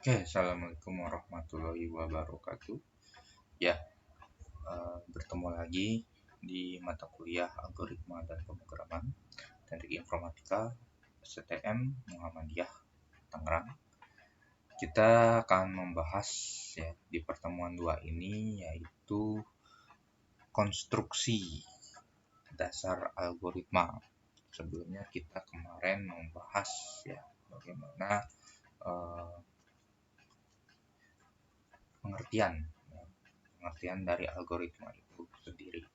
Oke, assalamualaikum warahmatullahi wabarakatuh. Ya, bertemu lagi di mata kuliah algoritma dan pemrograman Teknik Informatika STM Muhammadiyah Tangerang. Kita akan membahas ya di pertemuan 2 ini yaitu konstruksi dasar algoritma. Sebelumnya kita kemarin membahas ya bagaimana eh, pengertian pengertian dari algoritma itu sendiri.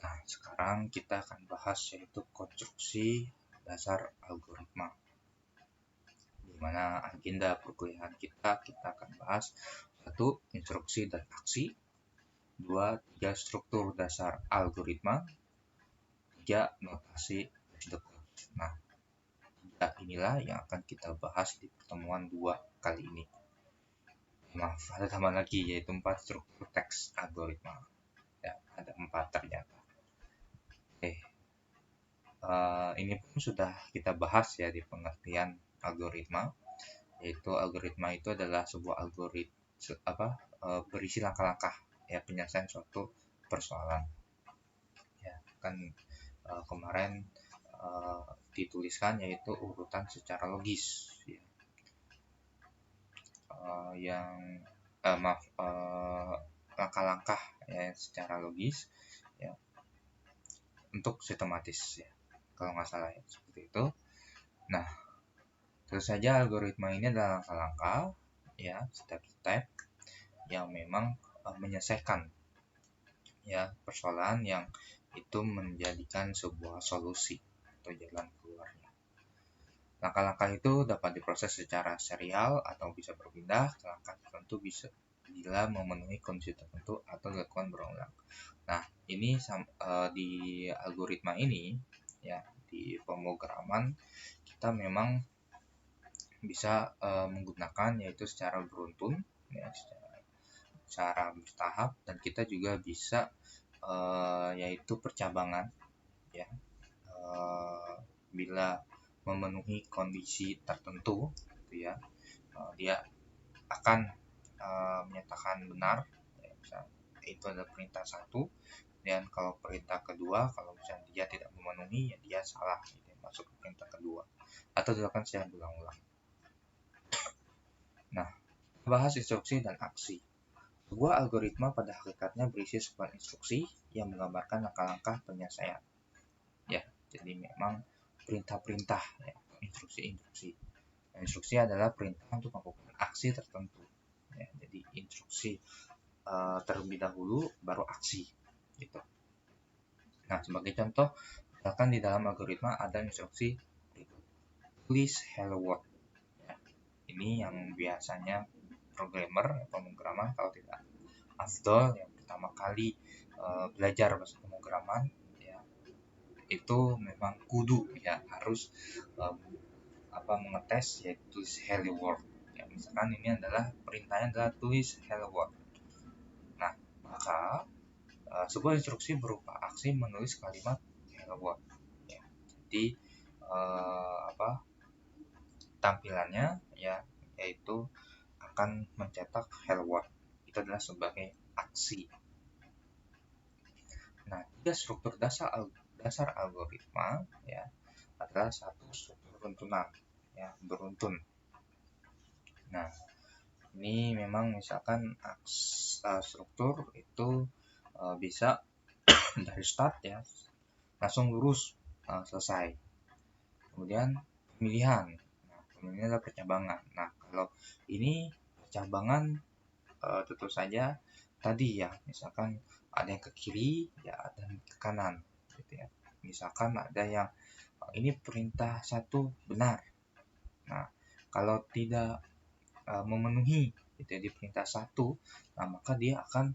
Nah, sekarang kita akan bahas yaitu konstruksi dasar algoritma. Di mana agenda perkuliahan kita akan bahas satu instruksi dan aksi, dua tiga struktur dasar algoritma, tiga notasi dekat. Nah, tiga inilah yang akan kita bahas di pertemuan 2 kali ini. Maaf, ada tambahan lagi yaitu 4 struktur teks algoritma. Ya, ada 4 ternyata. Oke, ini pun sudah kita bahas ya di pengertian algoritma, yaitu algoritma itu adalah sebuah berisi langkah-langkah ya penyelesaian suatu persoalan. Ya, kan kemarin dituliskan yaitu urutan secara logis ya. Langkah-langkah ya secara logis ya untuk sistematis ya. Kalau nggak salah ya seperti itu. Nah, tentu saja algoritma ini adalah langkah-langkah ya, step-step yang memang menyelesaikan ya persoalan yang itu menjadikan sebuah solusi atau jalan keluarnya. Langkah-langkah itu dapat diproses secara serial atau bisa berpindah ke langkah tertentu bisa bila memenuhi kondisi tertentu atau dilakukan berulang. Nah, ini di algoritma ini ya di pemrograman kita memang bisa menggunakan yaitu secara beruntun ya secara bertahap, dan kita juga bisa yaitu percabangan ya bila memenuhi kondisi tertentu gitu ya, dia akan menyatakan benar ya, misalnya itu adalah perintah satu, dan kalau perintah kedua kalau misalnya dia tidak memenuhi ya dia salah gitu ya, masuk ke perintah kedua atau dilakukan secara berulang-ulang. Nah, bahas instruksi dan aksi. Sebuah algoritma pada hakikatnya berisi sebuah instruksi yang menggambarkan langkah-langkah penyelesaian. Ya, jadi memang perintah-perintah ya, instruksi-instruksi. Instruksi adalah perintah untuk melakukan aksi tertentu. Ya, jadi instruksi terlebih dahulu baru aksi gitu. Nah, sebagai contoh, misalkan di dalam algoritma ada instruksi tulis hello world. Ya, ini yang biasanya programmer pemrograman kalau tidak afdol yang pertama kali belajar bahasa pemrograman ya itu memang kudu ya harus mengetes yaitu tulis hello world ya, misalkan ini adalah perintahnya adalah tulis hello world. Nah, maka sebuah instruksi berupa aksi menulis kalimat hello world ya. Jadi tampilannya ya yaitu akan mencetak hello world, itu adalah sebagai aksi. Nah, tiga struktur dasar algoritma ya adalah satu struktur runtunan ya beruntun. Nah, ini memang misalkan struktur itu bisa dari start ya langsung lurus selesai. Kemudian pemilihan. Nah, pemilihan adalah percabangan. Nah, kalau ini percabangan tentu saja tadi ya misalkan ada yang ke kiri ya ada yang ke kanan gitu ya. Misalkan ada yang ini perintah satu benar. Nah, kalau tidak memenuhi gitu ya di perintah satu, nah maka dia akan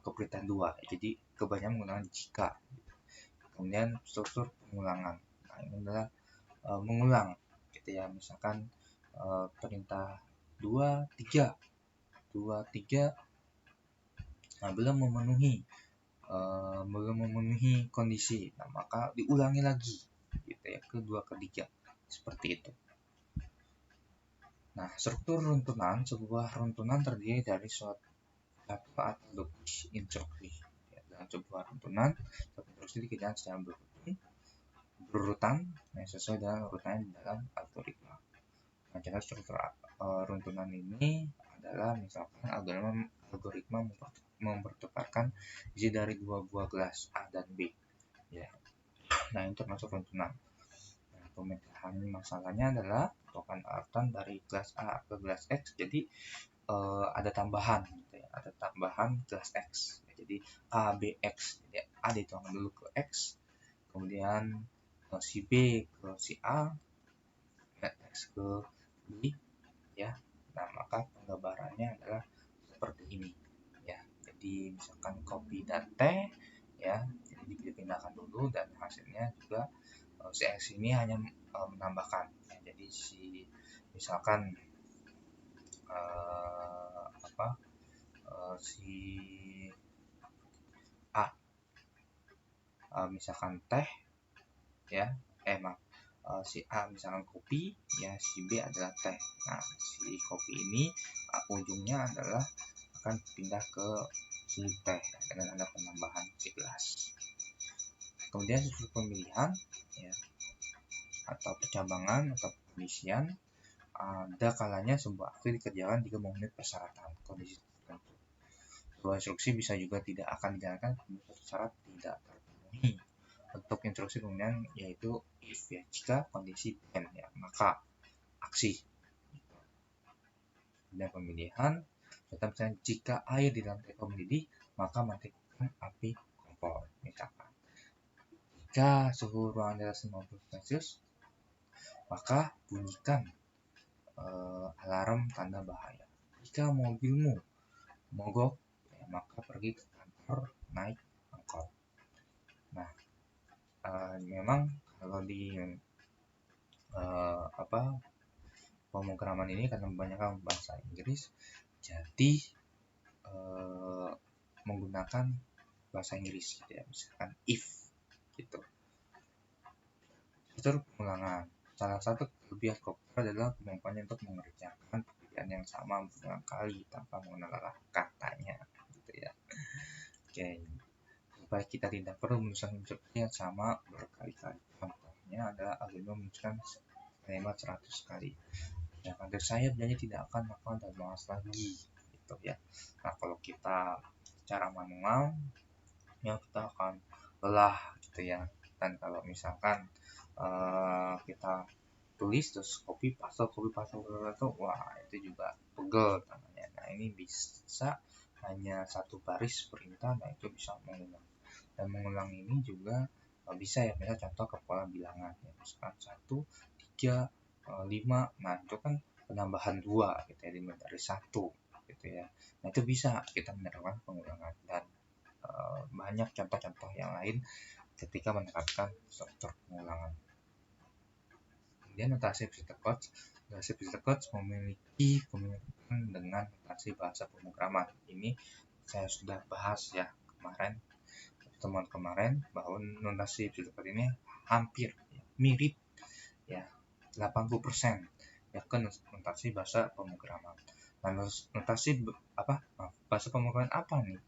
ke perintah dua. Jadi kebanyakan menggunakan jika. Kemudian struktur pengulangan. Nah, ini adalah mengulang gitu ya. Misalkan perintah 2 3 nah, belum memenuhi kondisi, nah maka diulangi lagi gitu ya kedua ketiga seperti itu. Nah, struktur runtunan, sebuah runtunan terdiri dari satu atau lebih instruksi. Ya, dalam sebuah runtunan, satu instruksi dikerjakan secara berurutan yang sesuai dengan urutannya di dalam algoritma. Nah, contoh struktur runtunan ini adalah misalkan algoritma mempertukarkan isi dari dua buah gelas A dan B. Ya. Nah, ini termasuk runtunan. Nah, pemecahan masalahnya adalah tukaran urutan dari gelas A ke gelas X. Jadi ada tambahan, gitu ya. Ada tambahan gelas X. Ya, jadi A, B, X. Jadi A dituangkan dulu ke X, kemudian si B ke si A, dan X ke B, ya. Nah, maka penggambarannya adalah seperti ini, ya. Jadi misalkan kopi dan teh, ya, jadi dipindahkan dulu dan hasilnya juga si X ini hanya menambahkan, ya. Jadi misalkan si A misalkan teh, ya, si A misalkan kopi, ya, si B adalah teh. Nah, si kopi ini ujungnya adalah akan pindah ke si teh dengan ada penambahan si gelas. Kemudian struktur pemilihan, ya, atau percabangan atau pengisian, ada kalanya sebuah aksi dikerjakan jika memenuhi persyaratan kondisi tertentu. Sebuah instruksi bisa juga tidak akan dijalankan jika syarat tidak terpenuhi. Untuk instruksi kemudian yaitu if, ya, jika kondisi then, ya, maka aksi. Dan pemilihan, contoh misalnya jika air di dalam teko mendidih, maka matikan api kompor. Misalkan jika suhu ruangan di atas 50 Celcius, maka bunyikan alarm tanda bahaya. Jika mobilmu mogok, ya, maka pergi ke kantor naik angkot. Nah, memang kalau di pemrograman ini karena kebanyakan bahasa Inggris, jadi menggunakan bahasa Inggris, gitu ya, misalkan if, gitu. Struktur pengulangan. Salah satu kelebihan komputer adalah kemampuannya untuk mengerjakan pekerjaan yang sama berulang kali tanpa mengenal katanya, gitu ya. Oke, supaya kita tidak perlu menuliskan instruksi yang sama berkali-kali. Contohnya adalah algoritma menuliskan kalimat 100 kali. Ya, kader saya bilangnya tidak akan hafal dan malas lagi, gitu ya. Nah, kalau kita secara manual, ya, kita akan lelah, gitu ya. Dan kalau misalkan kita tulis terus copy paste, wah, itu juga pegel namanya. Nah, ini bisa hanya satu baris perintah, nah itu bisa mengulang. Dan mengulang ini juga bisa, ya, misalnya contoh kepala bilangan, ya, misalkan 1, 3, 5, nah itu kan penambahan 2, gitu ya, dari 1, gitu ya. Nah, itu bisa kita menerapkan pengulangan dan banyak contoh-contoh yang lain ketika menerapkan struktur pengulangan. Kemudian notasi pseudocodes. Notasi pseudocodes memiliki kemiripan dengan notasi bahasa pemrograman. Ini saya sudah bahas, ya, pertemuan kemarin, bahwa notasi pseudocodes ini hampir, ya, mirip, ya, 80%, ya, ke notasi bahasa pemrograman. Nah, notasi bahasa pemrograman apa nih?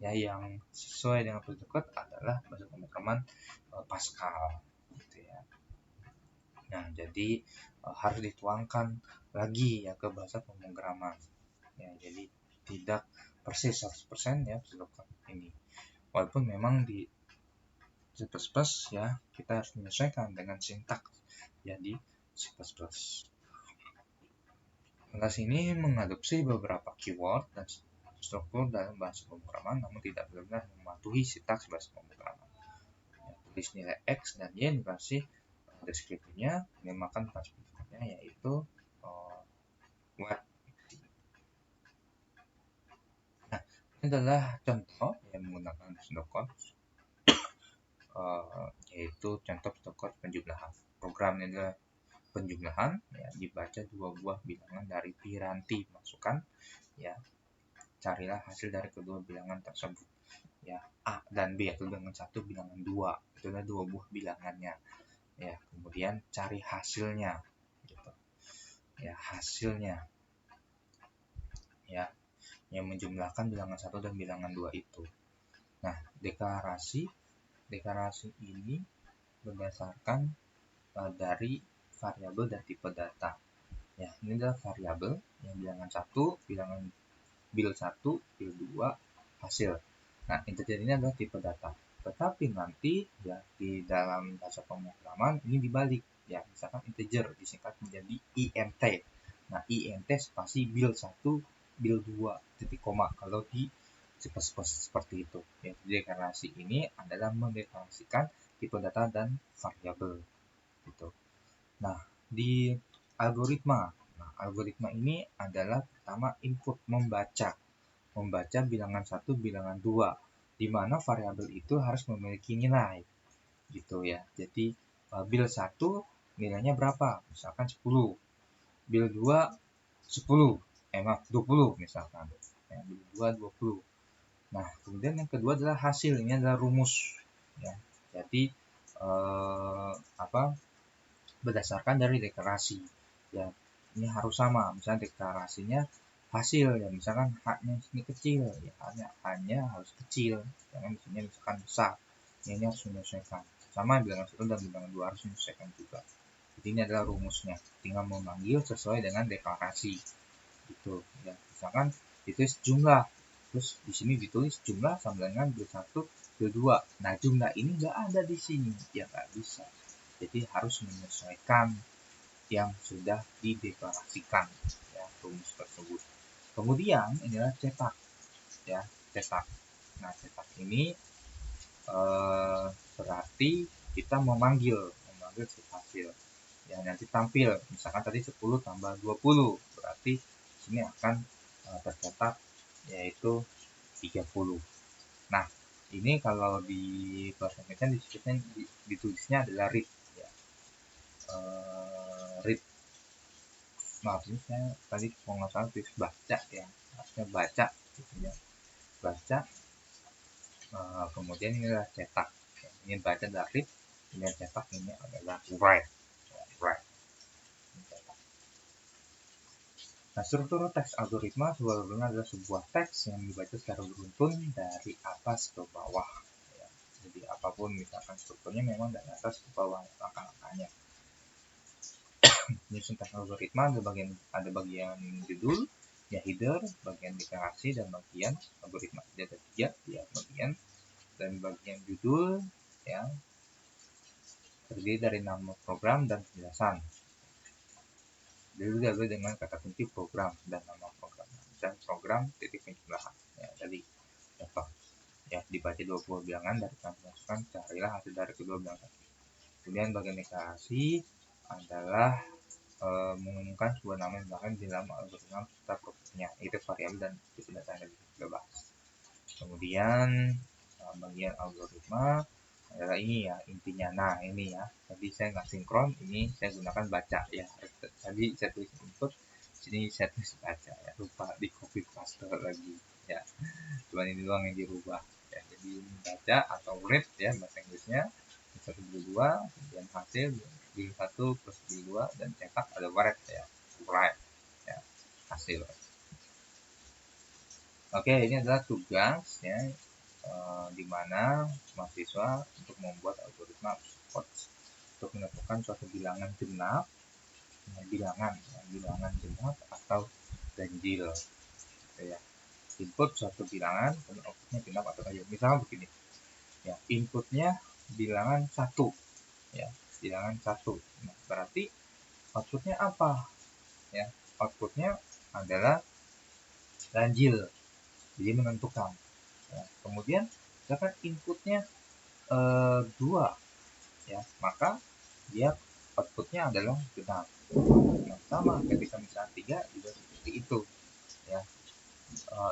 Ya, yang sesuai dengan pseudocodes adalah bahasa pemrograman Pascal, gitu ya. Nah, jadi harus dituangkan lagi, ya, ke bahasa pemrograman. Ya, jadi tidak persis 100%, ya, pseudocodes ini. Walaupun memang di C++, ya, kita harus menyesuaikan dengan sintaks, ya, di C++. Kelas ini mengadopsi beberapa keyword dan struktur dalam bahasa pemrograman, namun tidak benar-benar mematuhi sintaks bahasa pemrograman. Ya, tulis nilai X dan Y dikasih deskripsinya, memakan kelas berikutnya yaitu web. Nah, ini adalah contoh yang menggunakan pseudocodes, yaitu contoh pseudocodes penjumlahan. Programnya adalah penjumlahan, ya, dibaca dua buah bilangan dari piranti masukkan, ya, carilah hasil dari kedua bilangan tersebut, ya, A dan B, atau bilangan 1, bilangan 2, itu adalah dua buah bilangannya, ya, kemudian cari hasilnya, gitu. ya hasilnya, ya yang menjumlahkan bilangan 1 dan bilangan 2 itu. Nah, deklarasi ini berdasarkan dari variabel dan tipe data. Ya, ini adalah variabel yang bilangan 1, bilangan bil 1, bil 2, hasil. Nah, integer ini adalah tipe data. Tetapi nanti ya di dalam bahasa pemrograman ini dibalik. Ya, misalkan integer disingkat menjadi int. Nah, int spasi bil 1, bil 2, titik koma. Kalau di seperti itu. Ya, jadi deklarasi ini adalah mendeklarasikan tipe data dan variabel. Gitu. Nah, di algoritma. Nah, algoritma ini adalah pertama input membaca bilangan 1, bilangan 2, di mana variabel itu harus memiliki nilai. Gitu ya. Jadi bil 1 nilainya berapa? Misalkan 10. Bil 2 10. 20 misalkan. Ya, bil 2 20. Nah, kemudian yang kedua adalah hasil. Ini adalah rumus. Ya. Jadi berdasarkan dari deklarasi. Ya, ini harus sama. Misalnya deklarasinya hasil ya, misalkan haknya ini kecil, ya hanya harus kecil. Jangan misalkan besar. Ya, ini harus menyesuaikan. Sama bilangan 1 dan bilangan 2 harus menyesuaikan juga. Jadi ini adalah rumusnya. Tinggal memanggil sesuai dengan deklarasi. Gitu. Ya, misalkan ditulis jumlah. Terus di sini ditulis jumlah sama dengan bil 1, bil 2. Nah, jumlah ini nggak ada di sini. Ya nggak bisa. Jadi harus menyesuaikan yang sudah dideklarasikan ya rumus tersebut. Kemudian inilah cetak ya, cetak. Nah, cetak ini berarti kita memanggil si hasil. Ya, nanti tampil misalkan tadi 10 tambah 20 berarti sini akan tercetak yaitu 30. Nah, ini kalau di bahasa Indonesia ditulisnya adalah read ya. Read. Maaf, ini saya tadi kalau nggak salah tulis baca ya, harusnya baca gitu ya, baca. Kemudian ini adalah cetak ya. Ini baca adalah read, ini cetak ini adalah write ya, write. Nah, struktur teks algoritma sebetulnya adalah sebuah teks yang dibaca secara beruntun dari atas ke bawah ya. Jadi apapun misalkan strukturnya memang dari atas ke bawah langkah-langkahnya. Menyusun teks algoritma ada bagian judul ya, header, bagian deklarasi, dan bagian algoritma. Jadi ada 3 ya bagian, dan bagian judul ya terdiri dari nama program dan penjelasan. Jadi dengan kata kunci program dan nama program, dan program titik penjumlahan ya. Jadi contoh ya, dibaca 20 bilangan dari masukkan, carilah hasil dari kedua bilangan. Kemudian bagian deklarasi adalah mengumumkan sebuah nama yang bahkan di dalam algoritma serta prosesnya, itu variabel dan tipe data yang kita bahas. Kemudian bagian algoritma adalah ini ya intinya. Nah, ini ya tadi saya nggak sinkron, ini saya gunakan baca ya. Tadi saya tulis input, sini saya tulis baca ya, lupa di copy paste lagi ya, cuman ini doang yang dirubah ya. Jadi baca atau read ya bahasa Inggrisnya, 1 2, kemudian hasil bil 1 plus bil 2, dan cetak ada write ya, write ya, hasil. Oke, ini adalah tugas ya, di mana mahasiswa untuk membuat algoritma untuk menentukan suatu bilangan genap, bilangan genap atau ganjil gitu ya. Input suatu bilangan dan outputnya genap atau ganjil. Misalnya begini ya, inputnya bilangan 1 ya, bilangan 1. Nah, berarti outputnya apa ya? Outputnya adalah ganjil, jadi menentukan ya. Kemudian misalkan inputnya 2 ya, maka dia outputnya adalah genap. Yang sama ketika misalnya 3 juga seperti itu ya.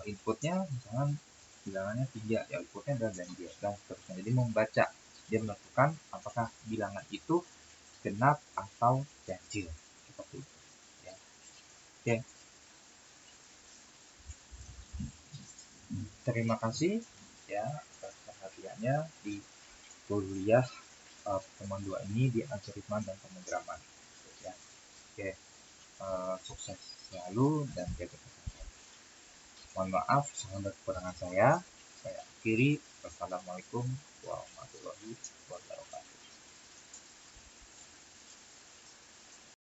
Inputnya misalkan bilangannya 3 ya, outputnya adalah ganjil dan seterusnya. Jadi membaca, dia menentukan apakah bilangan itu genap atau ganjil seperti itu ya. Oke, terima kasih ya atas perhatiannya di kuliah pertemuan 2 ini di algoritma dan pemrograman ya. Oke, sukses selalu dan jaga kesehatan. Mohon maaf segala kekurangan saya akhiri. Wassalamualaikum warahmatullahi wabarakatuh.